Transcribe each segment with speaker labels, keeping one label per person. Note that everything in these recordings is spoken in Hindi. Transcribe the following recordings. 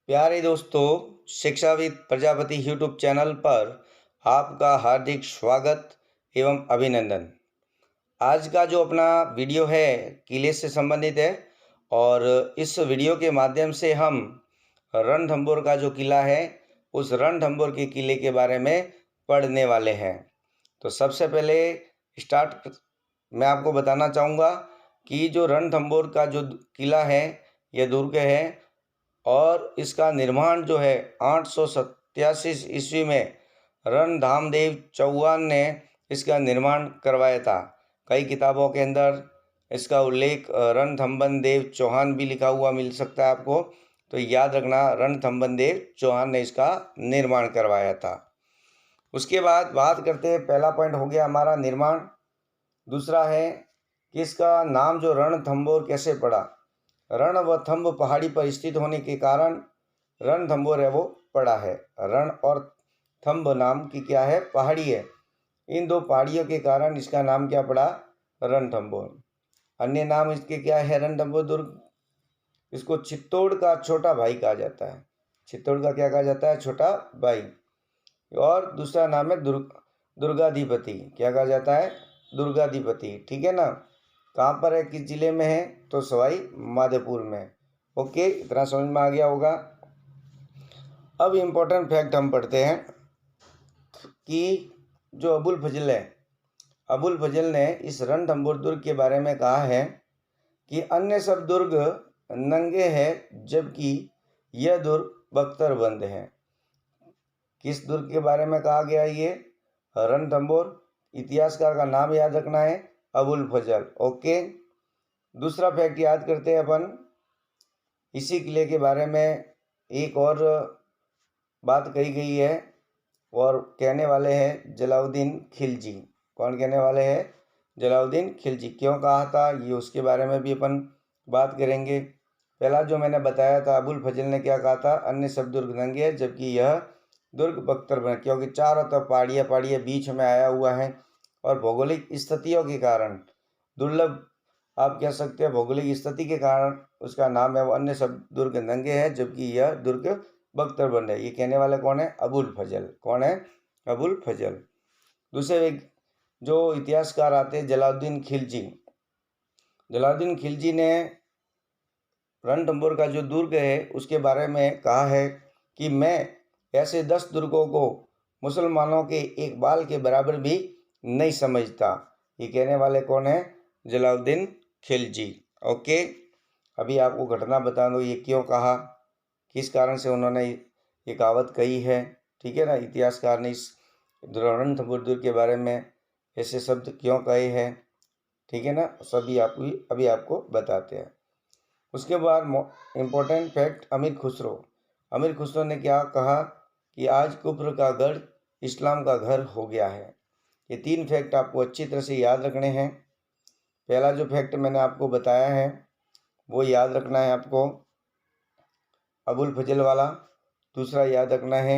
Speaker 1: प्यारे दोस्तों, शिक्षाविद प्रजापति यूट्यूब चैनल पर आपका हार्दिक स्वागत एवं अभिनंदन। आज का जो अपना वीडियो है किले से संबंधित है और इस वीडियो के माध्यम से हम रणथंभौर का जो किला है उस रणथंभौर के किले के बारे में पढ़ने वाले हैं। तो सबसे पहले मैं आपको बताना चाहूँगा कि जो रणथंभौर का जो किला है यह दुर्ग है और इसका निर्माण जो है 887 ईस्वी में रणधामदेव चौहान ने इसका निर्माण करवाया था। कई किताबों के अंदर इसका उल्लेख रणथंभन देव चौहान भी लिखा हुआ मिल सकता है आपको, तो याद रखना रणथंभन देव चौहान ने इसका निर्माण करवाया था। उसके बाद बात करते हैं, पहला पॉइंट हो गया हमारा निर्माण। दूसरा है कि इसका नाम जो रणथंभौर कैसे पड़ा। रण व थंब पहाड़ी पर स्थित होने के कारण रणथंभौर है वो पड़ा है। रण और थंब नाम की क्या है, पहाड़ी है। इन दो पहाड़ियों के कारण इसका नाम क्या पड़ा, रणथंभौर। अन्य नाम इसके क्या है, रणथंभौर दुर्ग। इसको चित्तौड़ का छोटा भाई कहा जाता है। चित्तौड़ का क्या कहा जाता है, छोटा भाई। और दूसरा नाम है दुर्गाधिपति। क्या कहा जाता है, दुर्गाधिपति। ठीक है ना। कहाँ पर है, किस जिले में है, तो सवाई माधोपुर में। ओके, इतना समझ में आ गया होगा। अब इम्पोर्टेंट फैक्ट हम पढ़ते हैं कि जो अबुल फजल है, अबुल फजल ने इस रणथंभौर दुर्ग के बारे में कहा है कि अन्य सब दुर्ग नंगे हैं जबकि यह दुर्ग बख्तरबंद है। किस दुर्ग के बारे में कहा गया ये, रणथंभौर। इतिहासकार का नाम याद रखना है, अबुल फजल। ओके, दूसरा फैक्ट याद करते हैं अपन। इसी किले के बारे में एक और बात कही गई है और कहने वाले हैं जलालुद्दीन खिलजी। कौन कहने वाले हैं, जलालुद्दीन खिलजी। क्यों कहा था ये, उसके बारे में भी अपन बात करेंगे। पहला जो मैंने बताया था, अबुल फजल ने क्या कहा था, अन्य सब दुर्ग नंगे हैं जबकि यह दुर्ग बख्तरबंद, क्योंकि चारों तरफ पहाड़ियाँ बीच में आया हुआ है और भौगोलिक स्थितियों के कारण, दुर्लभ आप कह सकते हैं भौगोलिक स्थिति के कारण उसका नाम है वो अन्य सब दुर्ग नंगे हैं जबकि यह दुर्ग बख्तरबंद है। ये कहने वाले कौन है, अबुल फजल। कौन है, अबुल फजल। दूसरे जो इतिहासकार आते हैं जलालुद्दीन खिलजी। जलालुद्दीन खिलजी ने रणथंभौर का जो दुर्ग है उसके बारे में कहा है कि मैं ऐसे 10 दुर्गों को मुसलमानों के एक बाल के बराबर भी नहीं समझता। ये कहने वाले कौन है, जलालुद्दीन खिलजी। ओके, अभी आपको घटना बता दो ये क्यों कहा, किस कारण से उन्होंने ये कहावत कही है। ठीक है ना, इतिहासकार ने इस रणथंभौर दुर्ग के बारे में ऐसे शब्द क्यों कहे हैं। ठीक है ना, सभी अभी आपको बताते हैं। उसके बाद इम्पोर्टेंट फैक्ट, अमीर खुसरो। अमीर खुसरो ने क्या कहा कि आज कुफ्र का गढ़ इस्लाम का घर हो गया है। ये 3 फैक्ट आपको अच्छी तरह से याद रखने हैं। पहला जो फैक्ट मैंने आपको बताया है वो याद रखना है आपको, अबुल फजल वाला। दूसरा याद रखना है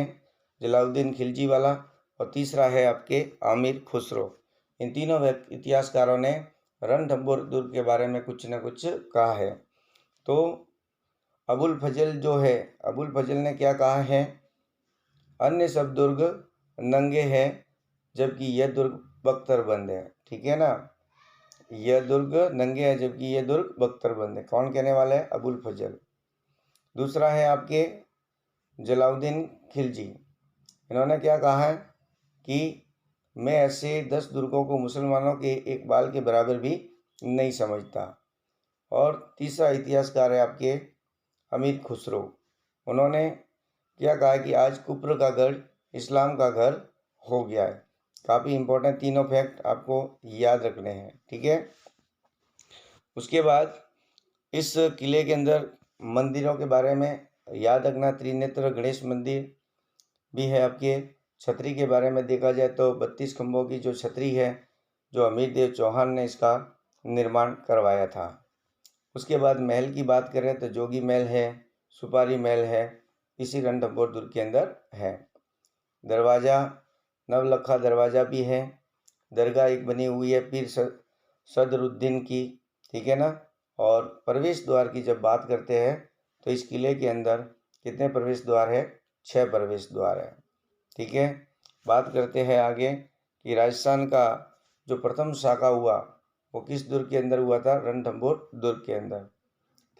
Speaker 1: जलालुद्दीन खिलजी वाला। और तीसरा है आपके आमिर खुसरो। इन तीनों इतिहासकारों ने रणथंभौर दुर्ग के बारे में कुछ न कुछ कहा है। तो अबुल फजल जो है, अबुल फजल ने क्या कहा है, अन्य सब दुर्ग नंगे हैं जबकि यह दुर्ग बख्तरबंद है। ठीक है ना, यह दुर्ग नंगे हैं जबकि यह दुर्ग बख्तरबंद है। कौन कहने वाला है, अबुल फजल। दूसरा है आपके जलालुद्दीन खिलजी। इन्होंने क्या कहा है कि मैं ऐसे 10 दुर्गों को मुसलमानों के एक बाल के बराबर भी नहीं समझता। और तीसरा इतिहासकार है आपके अमीर खुसरो। उन्होंने क्या कहा कि आज कुफ्र का गढ़ इस्लाम का घर हो गया है। काफ़ी इम्पोर्टेंट तीनों फैक्ट आपको याद रखने हैं। ठीक है। उसके बाद इस किले के अंदर मंदिरों के बारे में याद रखना, त्रिनेत्र गणेश मंदिर भी है आपके। छतरी के बारे में देखा जाए तो 32 खंभों की जो छतरी है जो अमीरदेव चौहान ने इसका निर्माण करवाया था। उसके बाद महल की बात करें तो जोगी महल है, सुपारी महल है, इसी रणथंभौर दुर्ग के अंदर है। दरवाज़ा, नवलखा दरवाज़ा भी है। दरगाह एक बनी हुई है पीर सदरुद्दीन की। ठीक है ना। और प्रवेश द्वार की जब बात करते हैं तो इस किले के अंदर कितने प्रवेश द्वार है? 6 प्रवेश द्वार है। ठीक है, बात करते हैं आगे कि राजस्थान का जो प्रथम शाखा हुआ वो किस दुर्ग के अंदर हुआ था? रणथंभौर दुर्ग के अंदर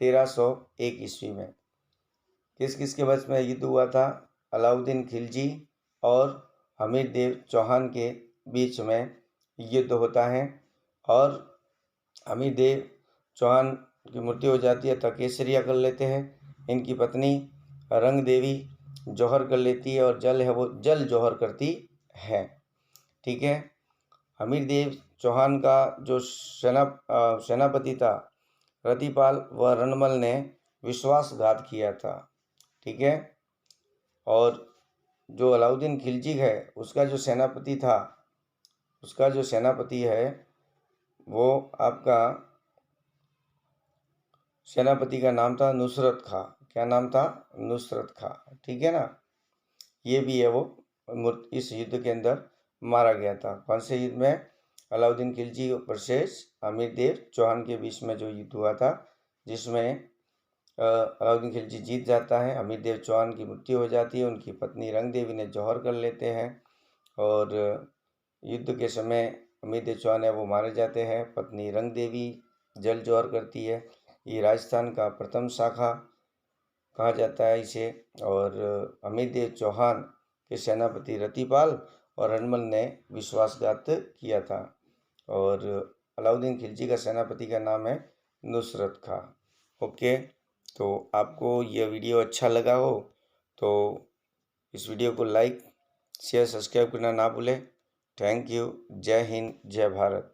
Speaker 1: 1301 ईस्वी में। किस किस के वश में युद्ध हुआ था? अलाउद्दीन खिलजी और हमीर देव चौहान के बीच में युद्ध होता है और हमीर देव चौहान की मृत्यु हो जाती है तो केसरिया कर लेते हैं। इनकी पत्नी रंग देवी जौहर कर लेती है और जल है वो जल जौहर करती है। ठीक है, हमीर देव चौहान का जो सेनापति था रतिपाल व रणमल ने विश्वासघात किया था। ठीक है, और जो अलाउद्दीन खिलजी है उसका जो सेनापति है वो आपका सेनापति का नाम था नुसरत खां। क्या नाम था? नुसरत खां। ठीक है ना, ये भी है वो इस युद्ध के अंदर मारा गया था। कौन से युद्ध में? अलाउद्दीन खिलजी वर्सेस हमीर देव चौहान के बीच में जो युद्ध हुआ था, जिसमें अलाउद्दीन खिलजी जीत जाता है, हमीर देव चौहान की मृत्यु हो जाती है, उनकी पत्नी रंग देवी ने जौहर कर लेते हैं और युद्ध के समय हमीर देव चौहान है वो मारे जाते हैं, पत्नी रंग देवी जल जौहर करती है। ये राजस्थान का प्रथम शाखा कहा जाता है इसे। और हमीर देव चौहान के सेनापति रतिपाल और रणमल ने विश्वासघात किया था और अलाउद्दीन खिलजी का सेनापति का नाम है नुसरत खां। ओके, तो आपको यह वीडियो अच्छा लगा हो तो इस वीडियो को लाइक शेयर सब्सक्राइब करना ना भूलें। Thank you. जय हिंद, जय भारत।